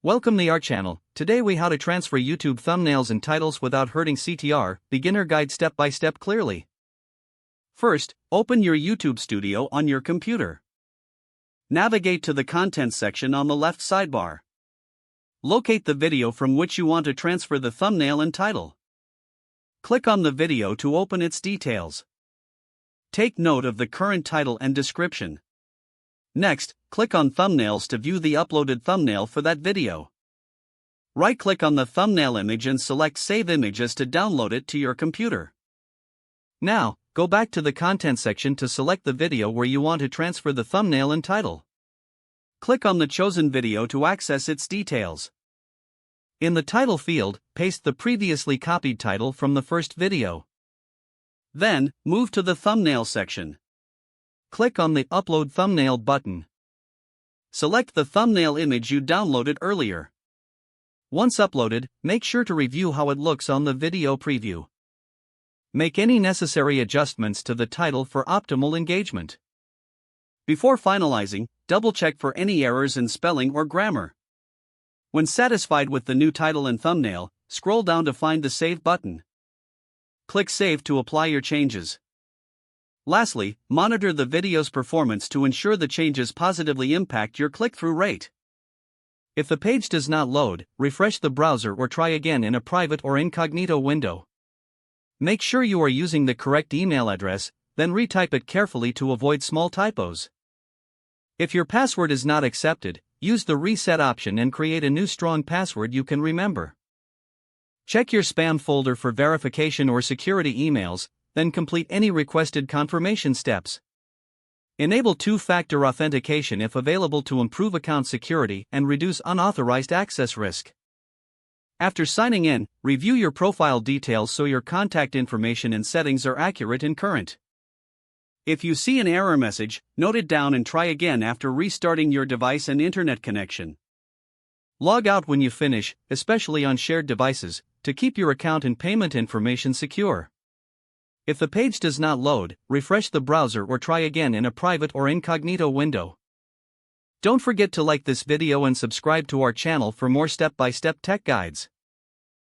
Welcome to our channel. Today we how to transfer YouTube thumbnails and titles without hurting CTR, beginner guide step by step clearly. First, open your YouTube Studio on your computer. Navigate to the content section on the left sidebar. Locate the video from which you want to transfer the thumbnail and title. Click on the video to open its details. Take note of the current title and description. Next, click on Thumbnails to view the uploaded thumbnail for that video. Right-click on the thumbnail image and select Save Images to download it to your computer. Now, go back to the Content section to select the video where you want to transfer the thumbnail and title. Click on the chosen video to access its details. In the title field, paste the previously copied title from the first video. Then, move to the Thumbnail section. Click on the Upload Thumbnail button. Select the thumbnail image you downloaded earlier. Once uploaded, make sure to review how it looks on the video preview. Make any necessary adjustments to the title for optimal engagement. Before finalizing, double-check for any errors in spelling or grammar. When satisfied with the new title and thumbnail, scroll down to find the Save button. Click Save to apply your changes. Lastly, monitor the video's performance to ensure the changes positively impact your click-through rate. If the page does not load, refresh the browser or try again in a private or incognito window. Make sure you are using the correct email address, then retype it carefully to avoid small typos. If your password is not accepted, use the reset option and create a new strong password you can remember. Check your spam folder for verification or security emails, then complete any requested confirmation steps. Enable two-factor authentication if available to improve account security and reduce unauthorized access risk. After signing in, review your profile details so your contact information and settings are accurate and current. If you see an error message, note it down and try again after restarting your device and internet connection. Log out when you finish, especially on shared devices, to keep your account and payment information secure. If the page does not load, refresh the browser or try again in a private or incognito window. Don't forget to like this video and subscribe to our channel for more step-by-step tech guides.